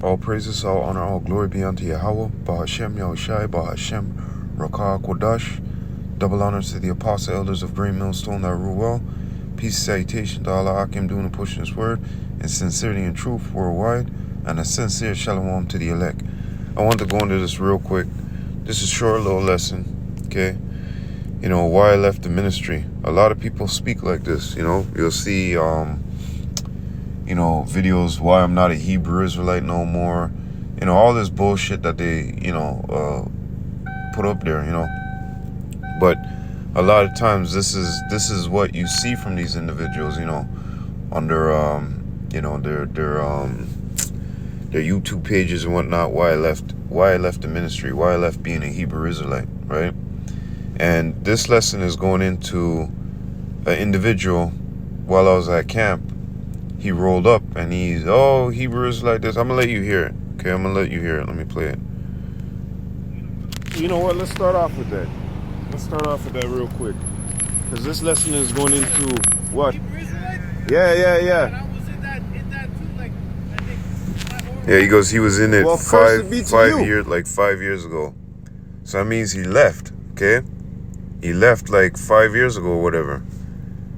All praises, all honor, all glory be unto Yahweh, Bahashem Yahushai, Bahashem Rakah Kodash. Double honors to the apostle elders of Green Millstone that rule well. Peace and salutation to Allah Akim doing and pushing his word in sincerity and truth worldwide, and a sincere shalom to the elect. I want to go into this real quick. This is a short little lesson, okay? You know, why I left the ministry. A lot of people speak like this, you know. You'll see, videos why I'm not a Hebrew Israelite no more. You know, all this bullshit that they, put up there, you know. But a lot of times this is what you see from these individuals, you know, on their their YouTube pages and whatnot, why I left the ministry, why I left being a Hebrew Israelite, right? And this lesson is going into an individual while I was at camp. He rolled up and he's, Hebrew Israelite this. I'm going to let you hear it. Okay, I'm going to let you hear it. Let me play it. You know what? Let's start off with that. Let's start off with that real quick. Because this lesson is going into what? Yeah. Yeah, he goes, he was in it 5 years ago. So that means he left, okay? He left like 5 years ago or whatever.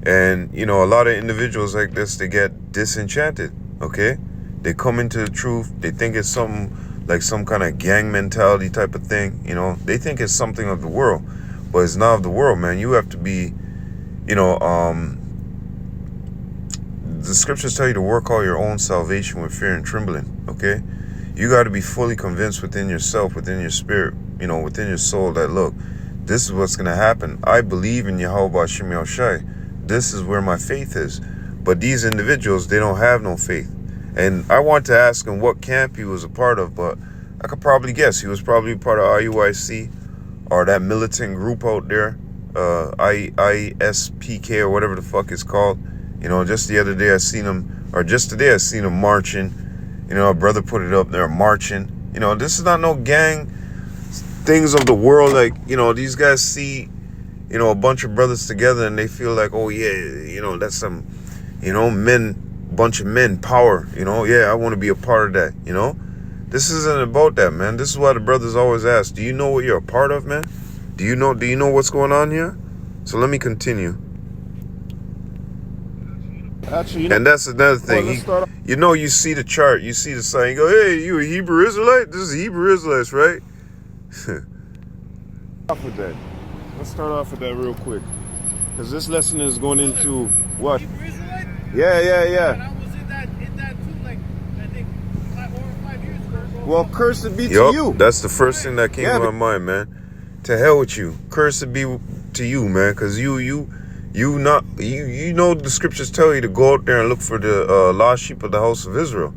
And, you know, a lot of individuals like this, they get disenchanted, okay? They come into the truth. They think it's something like some kind of gang mentality type of thing, you know? They think it's something of the world, but it's not of the world, man. You have to be, the scriptures tell you to work out your own salvation with fear and trembling, okay? You got to be fully convinced within yourself, within your spirit, you know, within your soul that, look, this is what's going to happen. I believe in Yahweh Hashem Yahushai. This is where my faith is. But these individuals, they don't have no faith. And I want to ask him what camp he was a part of, but I could probably guess. He was probably part of IUIC or that militant group out there, ISPK or whatever the fuck it's called. You know, just the other day I seen him marching. You know, a brother put it up there, marching. You know, this is not no gang things of the world. Like, you know, these guys see, you know, a bunch of brothers together and they feel like, oh yeah, you know, that's some, you know, bunch of men power, you know, yeah, I want to be a part of that, you know. This isn't about that, man. This is why the brothers always ask, do you know what you're a part of, man? Do you know what's going on here? So let me continue. Actually, and that's another thing. You see the chart, you see the sign, you go, hey, you a Hebrew Israelite? This is Hebrew Israelites, right? Let's start off with that real quick. Because this lesson is going into what? Yeah. I was in that too, like, I think 4 or 5 years ago. Well, cursed be to you. That's the first thing that came to my mind, man. To hell with you. Cursed be to you, man. Because you know the scriptures tell you to go out there and look for the lost sheep of the house of Israel,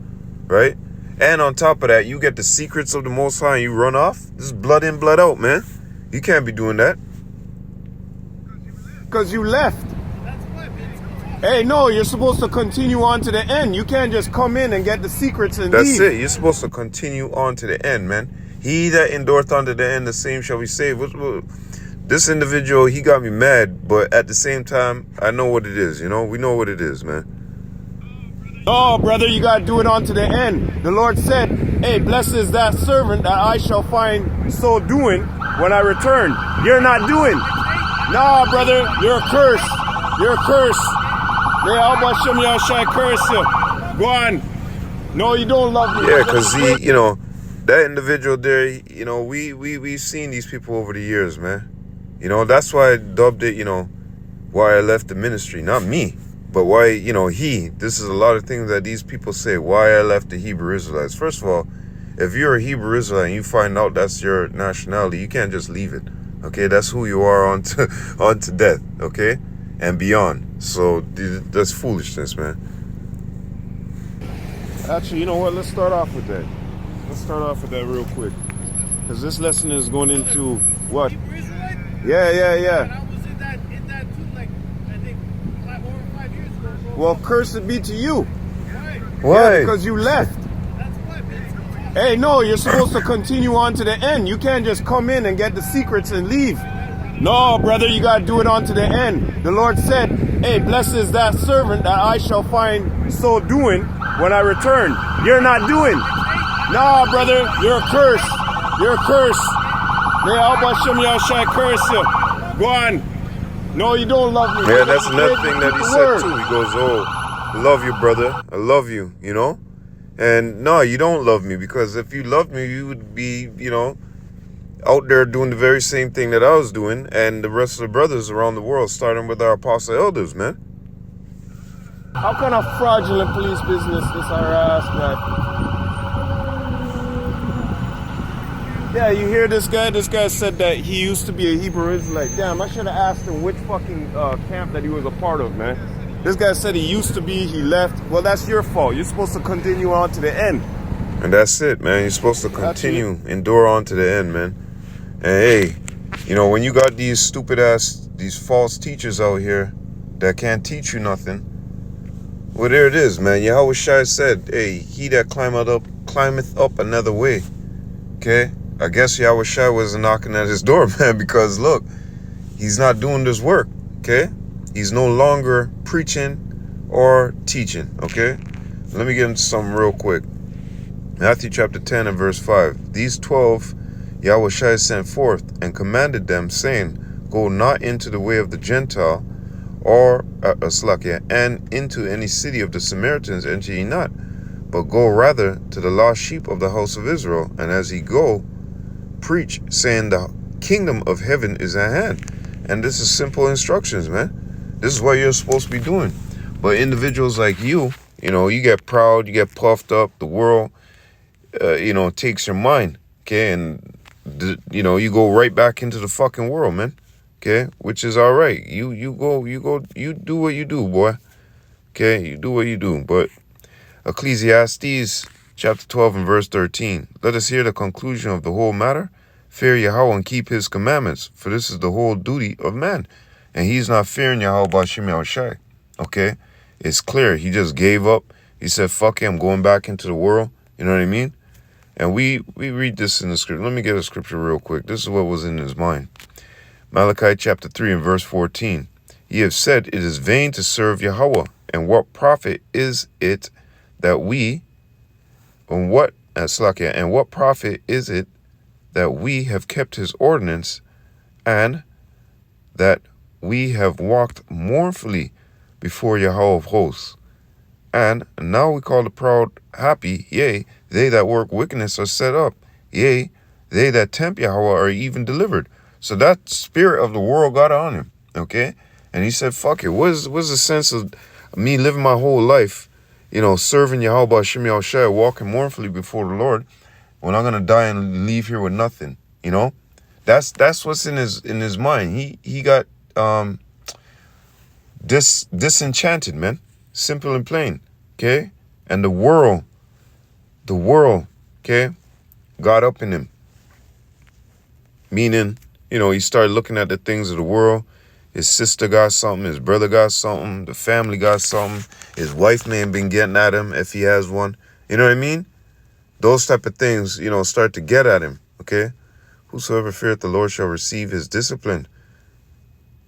right? And on top of that, you get the secrets of the Most High and you run off. This is blood in, blood out, man. You can't be doing that. Because you left. Hey, no, you're supposed to continue on to the end. You can't just come in and get the secrets and leave. That's it. You're supposed to continue on to the end, man. He that endureth unto the end, the same shall be saved. This individual, he got me mad, but at the same time, I know what it is, you know? We know what it is, man. Oh, brother, you got to do it on to the end. The Lord said, hey, blessed is that servant that I shall find so doing when I return. You're not doing. No, brother, you're a curse. You're a curse. Yeah, how about Shem Yahushai curse you? Go on. No, you don't love me. Yeah, because you know, that individual there, you know, we've seen these people over the years, man. You know, that's why I dubbed it, you know, why I left the ministry. Not me, but why, you know, this is a lot of things that these people say, why I left the Hebrew Israelites. First of all, if you're a Hebrew Israelite and you find out that's your nationality, you can't just leave it. Okay, that's who you are on to death, okay? And beyond. So that's foolishness, man. Actually, you know what? Let's start off with that. Let's start off with that real quick. Because this lesson is going into what? Yeah. I was in that too, like, I think 4 or 5 years ago. Well, cursed be to you. Why? Yeah, because you left. That's why, man. Hey, no, you're supposed to continue on to the end. You can't just come in and get the secrets and leave. No, brother, you got to do it on to the end. The Lord said, hey, blessed is that servant that I shall find so doing when I return. You're not doing. Nah, brother, you're a curse. You're a curse. May Hashem Yahushai curse you. Go on. No, you don't love me. Yeah, that's another thing that he said too. He goes, oh, I love you, brother. I love you, you know? And no, you don't love me, because if you loved me, you would be, you know, out there doing the very same thing that I was doing, and the rest of the brothers around the world, starting with our apostle elders, man. How kind of fraudulent police business this our ass, man? Yeah, you hear this guy? This guy said that he used to be a Hebrew Israelite. Damn, I should have asked him which fucking camp that he was a part of, man. This guy said he used to be, he left. Well, that's your fault. You're supposed to continue on to the end. And that's it, man. You're supposed to continue, endure on to the end, man. And hey, you know, when you got these stupid ass, these false teachers out here that can't teach you nothing, well, there it is, man. Yahushua said, hey, he that climbeth up another way. Okay? I guess Yahushua was knocking at his door, man, because look, he's not doing this work, okay? He's no longer preaching or teaching, okay? Let me get into something real quick. Matthew chapter 10 and verse 5. These 12 Yahushua sent forth and commanded them, saying, go not into the way of the Gentile, or and into any city of the Samaritans enter ye not, but go rather to the lost sheep of the house of Israel. And as ye go, preach, saying the kingdom of heaven is at hand. And this is simple instructions, man. This is what you're supposed to be doing. But individuals like you know, you get proud, you get puffed up, the world, you know, takes your mind, okay? And, you know, you go right back into the fucking world, man, okay? Which is all right. You do what you do, boy, okay? You do what you do. But Ecclesiastes chapter 12 and verse 13. Let us hear the conclusion of the whole matter. Fear Yahweh and keep his commandments, for this is the whole duty of man. And he's not fearing Yahweh Bashim Yahushai. Okay? It's clear. He just gave up. He said, fuck it, I'm going back into the world. You know what I mean? And we read this in the scripture. Let me get a scripture real quick. This is what was in his mind. Malachi chapter 3 and verse 14. Ye have said, it is vain to serve Yahweh. And what profit is it that we... And what profit is it that we have kept his ordinance, and that we have walked mournfully before Yahweh of hosts? And now we call the proud happy, yea, they that work wickedness are set up, yea, they that tempt Yahweh are even delivered. So that spirit of the world got on him, okay? And he said, fuck it, what's the sense of me living my whole life, you know, serving Yahweh Shem Yahushua, walking mournfully before the Lord, when I'm gonna die and leave here with nothing, you know? That's what's in his mind. He got disenchanted, man. Simple and plain, okay? And the world, okay, got up in him. Meaning, you know, he started looking at the things of the world. His sister got something, his brother got something, the family got something, his wife may have been getting at him if he has one. You know what I mean? Those type of things, you know, start to get at him, okay? Whosoever feareth the Lord shall receive his discipline,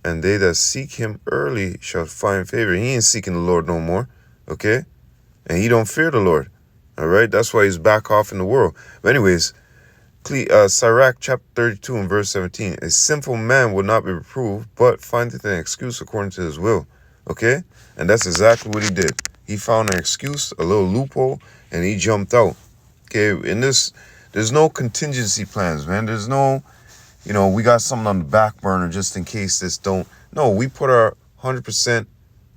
and they that seek him early shall find favor. He ain't seeking the Lord no more, okay? And he don't fear the Lord, all right? That's why he's back off in the world. But anyways, Sirach chapter 32 and verse 17. A sinful man will not be reproved, but findeth an excuse according to his will. Okay? And that's exactly what he did. He found an excuse, a little loophole, and he jumped out. Okay? In this, there's no contingency plans, man. There's no, you know, we got something on the back burner just in case this don't. No, we put our 100%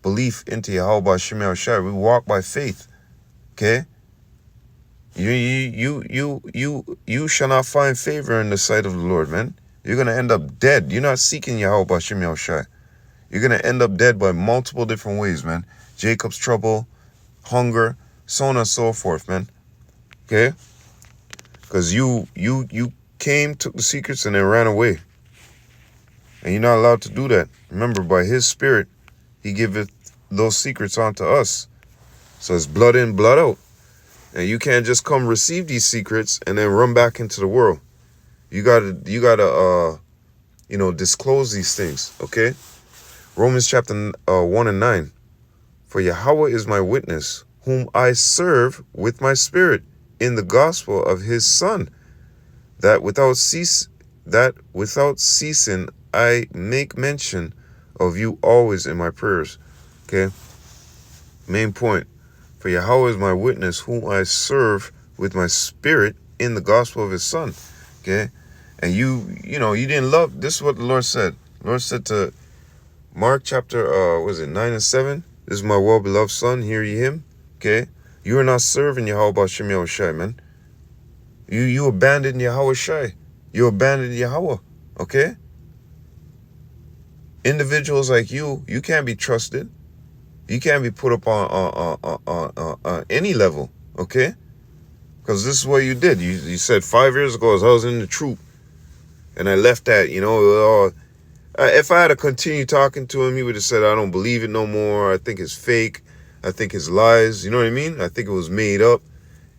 belief into Yahweh Shem Yahushua. We walk by faith. Okay? You shall not find favor in the sight of the Lord, man. You're going to end up dead. You're not seeking Yahweh Bashim Yahushai. You're going to end up dead by multiple different ways, man. Jacob's trouble, hunger, so on and so forth, man. Okay? Because you came, took the secrets, and then ran away. And you're not allowed to do that. Remember, by his spirit, he giveth those secrets onto us. So it's blood in, blood out. And you can't just come receive these secrets and then run back into the world. You gotta, you know, disclose these things, okay? Romans chapter 1 and 9. For Yahweh is my witness, whom I serve with my spirit, in the gospel of his Son, that without ceasing I make mention of you always in my prayers. Okay? Main point. For Yahweh is my witness, whom I serve with my spirit in the gospel of his Son. Okay? And you didn't love, this is what the Lord said. The Lord said to Mark chapter, 9 and 7? This is my well-beloved Son, hear ye him. Okay? You are not serving Yahweh B'Shem Yahushai, man. You abandoned Yahweh Shai. You abandoned Yahweh. Okay? Individuals like you can't be trusted. You can't be put up on any level. Okay? Because this is what you did. You said 5 years ago as I was in the troop, and I left that, if I had to continue talking to him, he would have said, I don't believe it no more. I think it's fake. I think it's lies. You know what I mean? I think it was made up.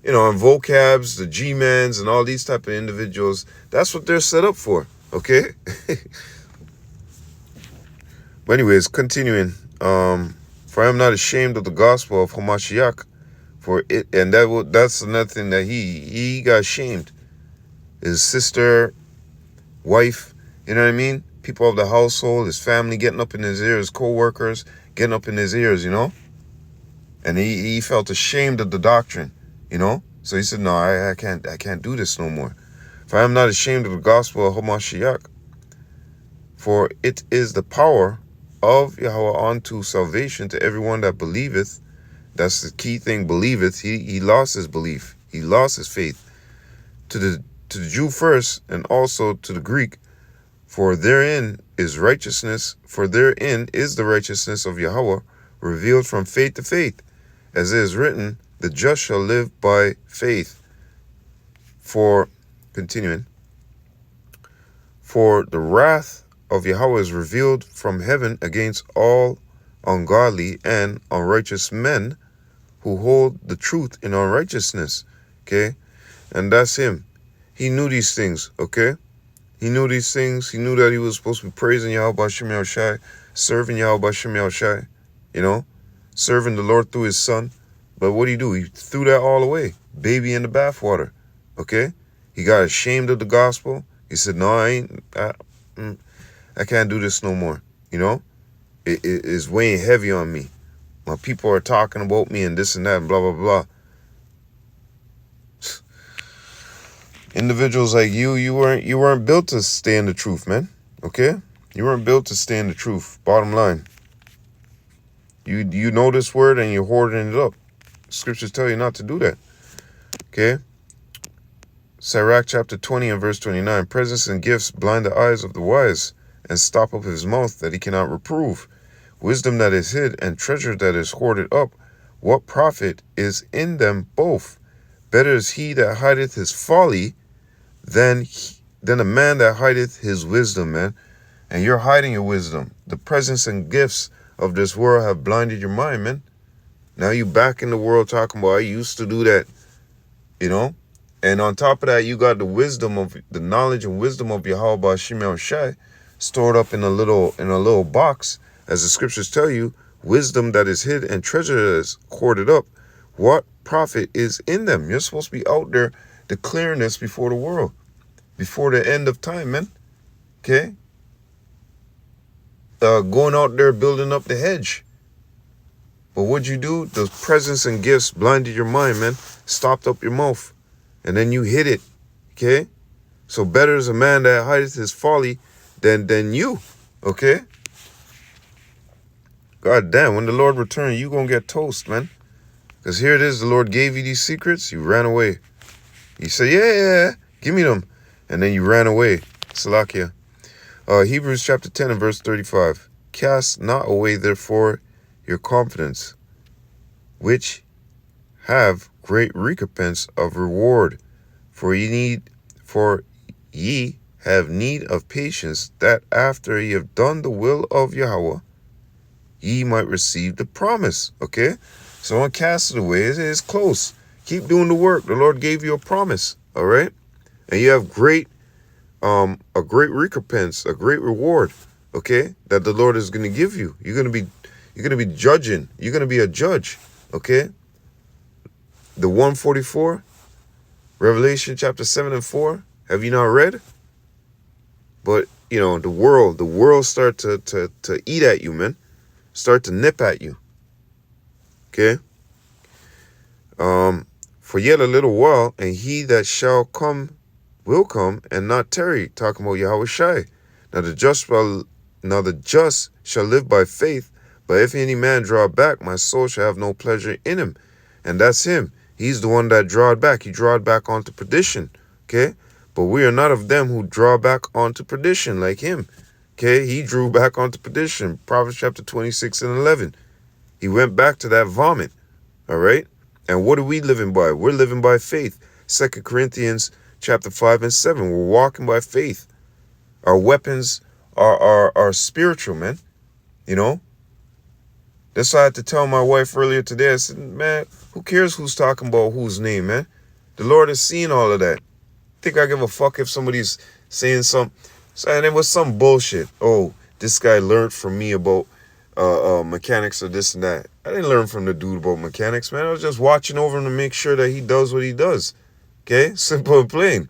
And vocabs, the G-mans, and all these type of individuals, that's what they're set up for. Okay? But anyways, continuing. For I am not ashamed of the gospel of Hamashiach, for it, and that's another thing that he got shamed. His sister, wife, you know what I mean? People of the household, his family getting up in his ears, co-workers getting up in his ears, And he felt ashamed of the doctrine, So he said, no, I can't do this no more. For I am not ashamed of the gospel of Hamashiach, for it is the power of Yahweh unto salvation to everyone that believeth. That's the key thing, believeth. He lost his belief. He lost his faith. To the Jew first, and also to the Greek. For therein is righteousness, for therein is the righteousness of Yahweh, revealed from faith to faith. As it is written, the just shall live by faith. Continuing, for the wrath of Yahweh is revealed from heaven against all ungodly and unrighteous men who hold the truth in unrighteousness. Okay? And that's him. He knew these things. Okay? He knew these things. He knew that he was supposed to be praising Yahweh B'Shem Yahushai, serving Yahweh B'Shem Yahushai, serving the Lord through his Son. But what did he do? He threw that all away. Baby in the bathwater. Okay? He got ashamed of the gospel. He said, no, I can't do this no more. It is weighing heavy on me. My people are talking about me and this and that and blah, blah, blah. Individuals like you weren't built to stay in the truth, man. Okay? You weren't built to stay in the truth. Bottom line. You know this word and you're hoarding it up. Scriptures tell you not to do that. Okay? Sirach chapter 20 and verse 29. Presents and gifts blind the eyes of the wise and stop up his mouth that he cannot reprove. Wisdom that is hid and treasure that is hoarded up. What profit is in them both? Better is he that hideth his folly than a man that hideth his wisdom, man. And you're hiding your wisdom. The presents and gifts of this world have blinded your mind, man. Now you back in the world talking about, I used to do that, And on top of that, you got the wisdom of the knowledge and wisdom of Yahweh B'Shem Yahushai stored up in a little box, as the scriptures tell you, wisdom that is hid and treasure that is hoarded up. What profit is in them? You're supposed to be out there declaring this before the world, before the end of time, man. Okay? Going out there building up the hedge. But what'd you do? The presents and gifts blinded your mind, man. Stopped up your mouth. And then you hid it. Okay? So better is a man that hideth his folly than you. Okay? God damn, when the Lord returns, you gonna get toast, man. Because here it is, the Lord gave you these secrets, you ran away. You say, yeah, give me them. And then you ran away. Salakia. Hebrews chapter 10 and verse 35. Cast not away, therefore, your confidence, which have great recompense of reward. For ye have need of patience, that after ye have done the will of Yahweh, ye might receive the promise. Okay? So don't cast it away. It's close. Keep doing the work. The Lord gave you a promise. All right? And you have a great recompense, a great reward. Okay? That the Lord is going to give you. You're going to be judging. You're going to be a judge. Okay? The 144, Revelation chapter 7 and 4. Have you not read? But, you know, the world start to eat at you, man. Start to nip at you. Okay? For yet a little while, and he that shall come will come and not tarry. Talking about Yahweh Shai. Now the just shall live by faith, but if any man draw back, my soul shall have no pleasure in him. And that's him. He's the one that drawed back. He drawed back onto perdition. Okay? But we are not of them who draw back onto perdition like him. Okay? He drew back onto perdition. Proverbs chapter 26 and 11. He went back to that vomit. All right? And what are we living by? We're living by faith. 2 Corinthians chapter 5 and 7. We're walking by faith. Our weapons are spiritual, man. You know? That's why I had to tell my wife earlier today. I said, man, who cares who's talking about whose name, man? The Lord has seen all of that. Think I give a fuck if somebody's saying something? And it was some bullshit. Oh, this guy learned from me about mechanics or this and that. I didn't learn from the dude about mechanics, man. I was just watching over him to make sure that he does what he does. Okay? Simple and plain.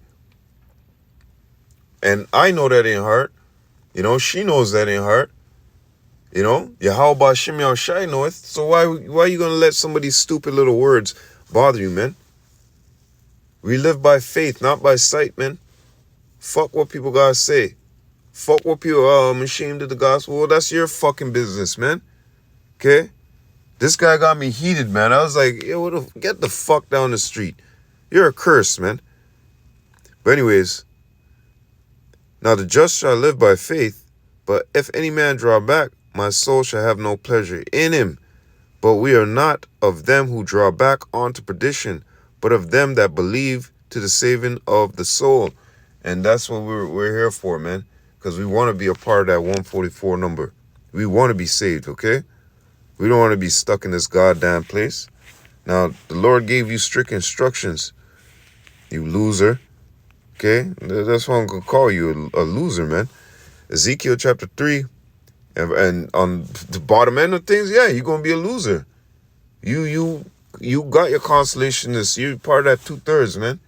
And I know that ain't hard. You know, she knows that ain't hard. You know, Yahweh Shem Yahweh Shai knoweth. So why are you going to let somebody's stupid little words bother you, man? We live by faith, not by sight, man. Fuck what people gotta say. Fuck what people, I'm ashamed of the gospel. Well, that's your fucking business, man. Okay? This guy got me heated, man. I was like, yo, get the fuck down the street. You're a curse, man. But anyways, now the just shall live by faith, but if any man draw back, my soul shall have no pleasure in him. But we are not of them who draw back onto perdition, but of them that believe to the saving of the soul. And that's what we're here for, man. Because we want to be a part of that 144 number. We want to be saved, okay? We don't want to be stuck in this goddamn place. Now, the Lord gave you strict instructions, you loser. Okay? That's why I'm going to call you a loser, man. Ezekiel chapter 3. And on the bottom end of things, yeah, you're going to be a loser. You got your consolation. You're part of that 2/3, man.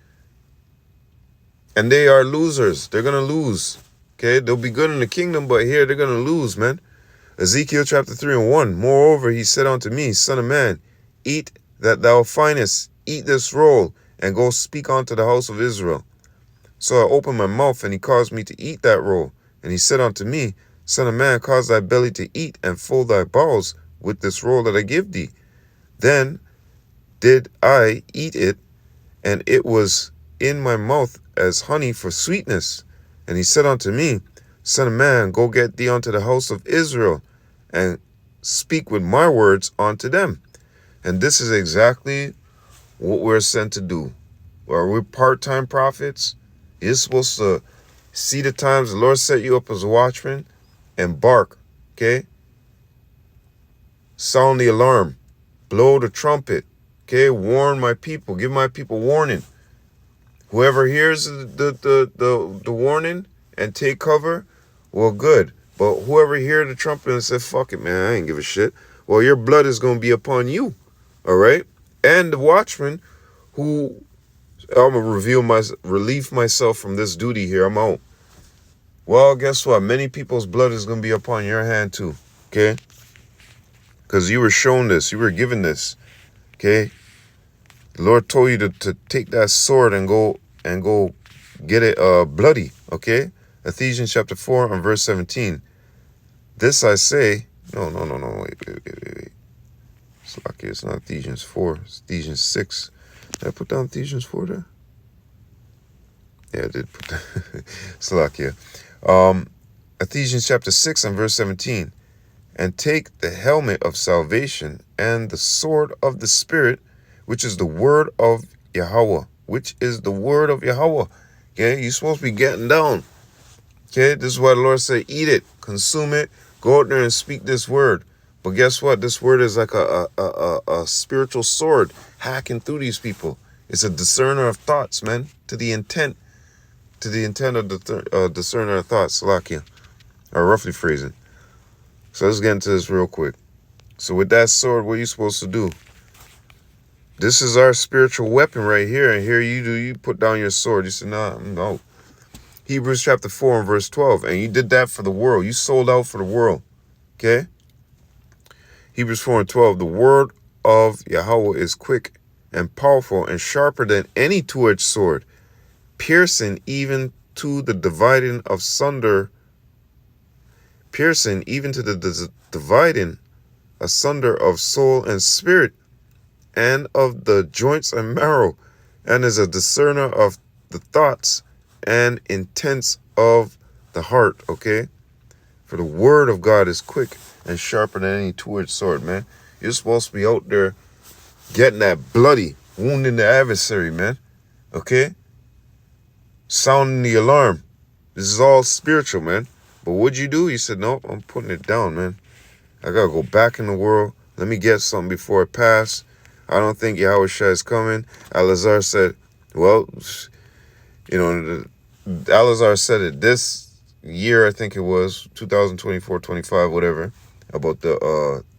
And they are losers. They're going to lose. Okay? They'll be good in the kingdom, but here they're going to lose, man. Ezekiel chapter 3 and 1. Moreover, he said unto me, Son of man, eat that thou findest, eat this roll, and go speak unto the house of Israel. So I opened my mouth, and he caused me to eat that roll. And he said unto me, Son of man, cause thy belly to eat, and fill thy bowels with this roll that I give thee. Then did I eat it, and it was in my mouth as honey for sweetness. And he said unto me, Son of man, go get thee unto the house of Israel, and speak with my words unto them. And this is exactly what we're sent to do. Are we part-time prophets? You're supposed to see the times the Lord set you up as a watchman and bark, okay? Sound the alarm. Blow the trumpet, okay? Warn my people. Give my people warning. Whoever hears the warning and take cover, well, good. But whoever hears the trumpet and says, fuck it, man, I ain't give a shit, well, your blood is going to be upon you, all right? And the watchman who, I'm going to relieve myself from this duty here, I'm out. Well, guess what? Many people's blood is going to be upon your hand too, okay? Because you were shown this. You were given this, okay? The Lord told you to take that sword and go get it bloody, okay? Ephesians chapter 4 and verse 17. This I say, no, wait. It's lucky it's not Ephesians 4, it's Ephesians 6. Did I put down Ephesians 4 there? Yeah, I did put that. Salakia. Ephesians chapter 6 and verse 17. And take the helmet of salvation and the sword of the Spirit, which is the word of Yahweh. Which is the word of Yahweh. Okay, you're supposed to be getting down. Okay, this is why the Lord said, eat it, consume it, go out there and speak this word. But guess what? This word is like a spiritual sword hacking through these people. It's a discerner of thoughts, man, to the intent of the discerner of thoughts, Salakia, or roughly phrasing. So let's get into this real quick. So with that sword, what are you supposed to do? This is our spiritual weapon right here. And here you put down your sword. You said, nah, no. Hebrews chapter 4 and verse 12. And you did that for the world. You sold out for the world. Okay? Hebrews 4 and 12. The word of Yahweh is quick and powerful and sharper than any two-edged sword, piercing even to the dividing asunder of soul and spirit, and of the joints and marrow, and is a discerner of the thoughts and intents of the heart. Okay? For the word of God is quick and sharper than any two-edged sword, man. You're supposed to be out there getting that bloody, wounding the adversary, man. Okay? Sounding the alarm. This is all spiritual, man. But what'd you do? You said, nope, I'm putting it down, man. I gotta go back in the world. Let me get something before it passes. I don't think Yahweh Shai is coming. Alazar said, well, you know, Alazar said it this year, I think it was 2024, 25, whatever, about the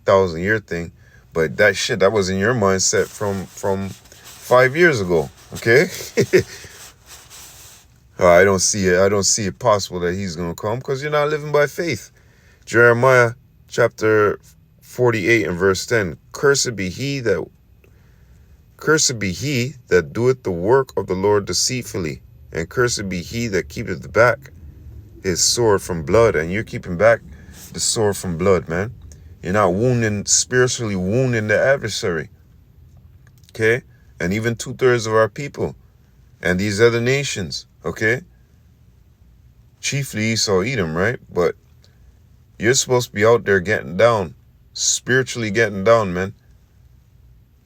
1,000-year thing. But that shit, that was in your mindset from 5 years ago. Okay? I don't see it possible that he's going to come because you're not living by faith. Jeremiah chapter 48 and verse 10. Cursed be he that doeth the work of the Lord deceitfully, and cursed be he that keepeth back his sword from blood. And you're keeping back the sword from blood, man. You're not spiritually wounding the adversary. Okay? And even 2/3 of our people and these other nations, okay? Chiefly Esau, Edom, right? But you're supposed to be out there getting down, spiritually getting down, man.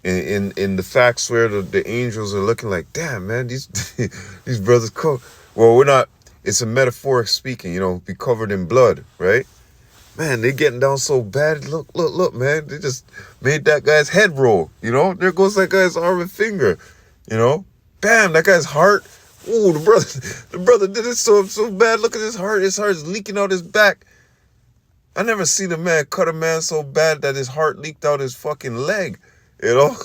In the facts where the angels are looking like, damn, man, these these brothers well, we're not, it's a metaphoric speaking, you know, be covered in blood, right? Man, they're getting down so bad. Look, man. They just made that guy's head roll, you know? There goes that guy's arm and finger, you know? Bam, that guy's heart. Ooh, the brother did it so bad. Look at his heart. His heart's leaking out his back. I never seen a man cut a man so bad that his heart leaked out his fucking leg, you know?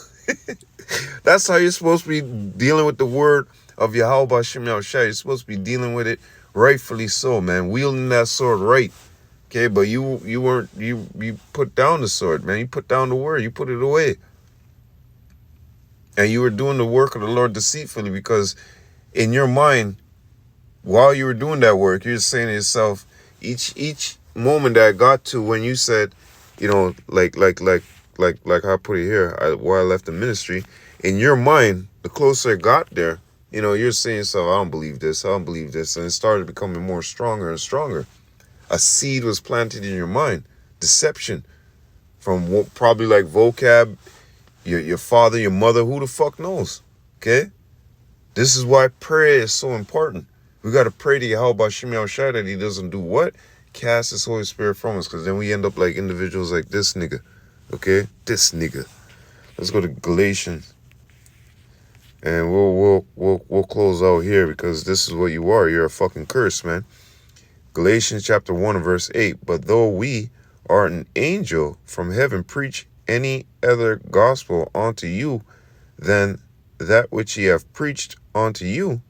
That's how you're supposed to be dealing with the word of Yahweh B'Shem Yahushua. You're supposed to be dealing with it rightfully so, man. Wielding that sword right. Okay, but you put down the sword, man. You put down the word. You put it away. And you were doing the work of the Lord deceitfully, because in your mind, while you were doing that work, you're saying to yourself, each moment that I got to when you said, you know, like I put it here, while I left the ministry, in your mind, the closer it got there, you know, you're saying to yourself, I don't believe this. And it started becoming more stronger and stronger. A seed was planted in your mind. Deception. From probably like vocab, your father, your mother, who the fuck knows? Okay? This is why prayer is so important. We got to pray to Yahweh B'Shem Yahushua that he doesn't do what? Cast his Holy Spirit from us, because then we end up like individuals like this nigga. Okay? This nigga. Let's go to Galatians. And we'll close out here, because this is what you are. You're a fucking curse, man. Galatians chapter 1 verse 8. But though we are an angel from heaven preach any other gospel unto you than that which ye have preached unto you.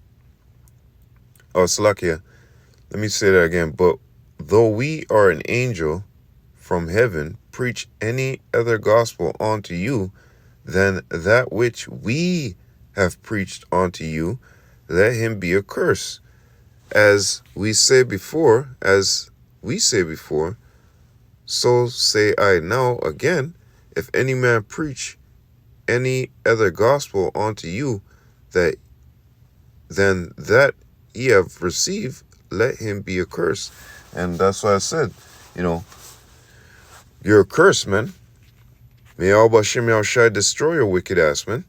Oh, Salakia. Let me say that again. But though we are an angel from heaven preach any other gospel unto you than that which we have preached unto you, let him be accursed. As we say before, so say I now again, if any man preach any other gospel unto you than that ye have received, let him be accursed. And that's why I said, you know, you're a curse, man. May Yahweh B'Shem Yahushua destroy your wicked ass, man.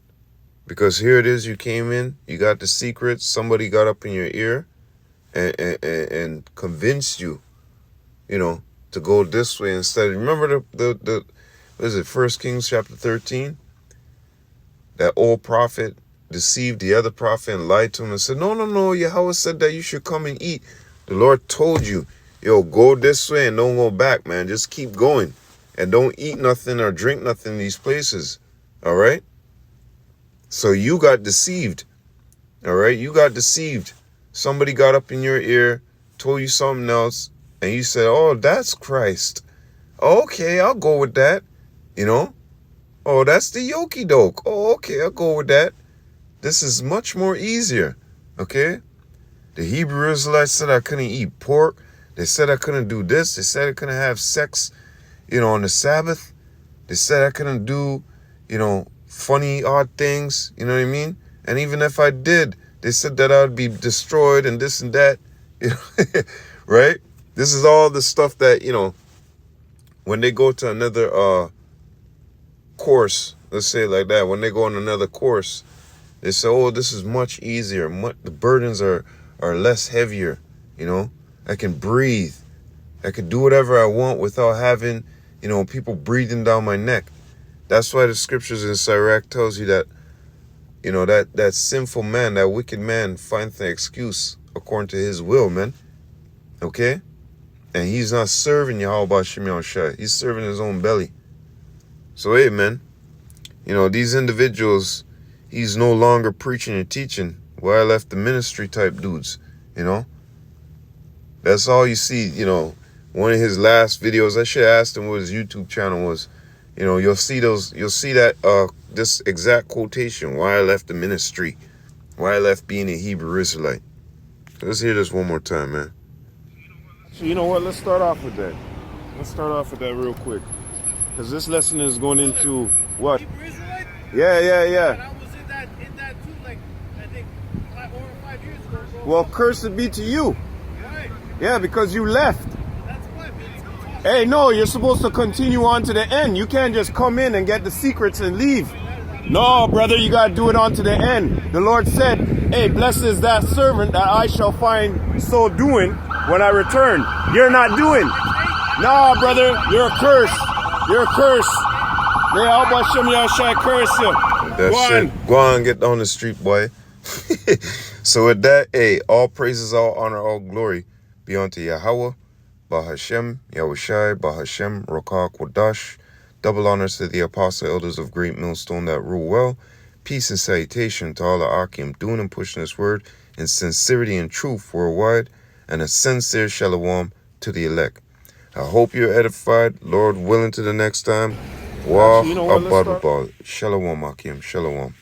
Because here it is, you came in, you got the secrets, somebody got up in your ear and convinced you, you know, to go this way instead. Remember the what is it, 1 Kings chapter 13? That old prophet deceived the other prophet and lied to him and said, no, Yahweh said that you should come and eat. The Lord told you, yo, go this way and don't go back, man. Just keep going. And don't eat nothing or drink nothing in these places. All right? So you got deceived. All right? You got deceived. Somebody got up in your ear, told you something else, and you said, oh, that's Christ. Okay, I'll go with that. You know? Oh, that's the yoki doke. Oh, okay, I'll go with that. This is much more easier. Okay? The Hebrew Israelites said I couldn't eat pork. They said I couldn't do this. They said I couldn't have sex, on the Sabbath. They said I couldn't do, funny, odd things. You know what I mean? And even if I did, they said that I would be destroyed and this and that. Right? This is all the stuff that, when they go to another course, let's say it like that, when they go on another course, they say, oh, this is much easier. The burdens are less heavier, I can breathe. I can do whatever I want without having, people breathing down my neck. That's why the scriptures in Sirach tells you that, that sinful man, that wicked man finds the excuse according to his will, man. Okay? And he's not serving Yahweh Shem Yahushai. He's serving his own belly. So, hey, man, these individuals, he's no longer preaching and teaching. Why I left the ministry type dudes, That's all you see, one of his last videos. I should have asked him what his YouTube channel was. You'll see that this exact quotation, why I left the ministry, why I left being a Hebrew Israelite. Let's hear this one more time, man. So you know what? Let's start off with that. Let's start off with that real quick. Because this lesson is going into what? Hebrew Israelite? Yeah. And I was in that too, like, I think, 4 or 5 years ago. Bro. Well, cursed be to you. Right. Yeah, because you left. That's what it means. Hey, no, you're supposed to continue on to the end. You can't just come in and get the secrets and leave. No, brother, you got to do it on to the end. The Lord said, hey, blessed is that servant that I shall find so doing when I return. You're not doing. No, brother, you're a curse. You're a curse. May Abba Shem Yahushai curse you. That's it. Go on, get on the street, boy. So with that, hey, all praises, all honor, all glory be unto Yahweh, Bahashem, Yahushai, Bahashem, Rokah, Kodash. Double honors to the apostle elders of Great Millstone that rule well. Peace and salutation to all the Akim doing and pushing this word in sincerity and truth worldwide. And a sincere shalom to the elect. I hope you're edified. Lord willing, to the next time. Wow, Shalom, Akim. Shalom.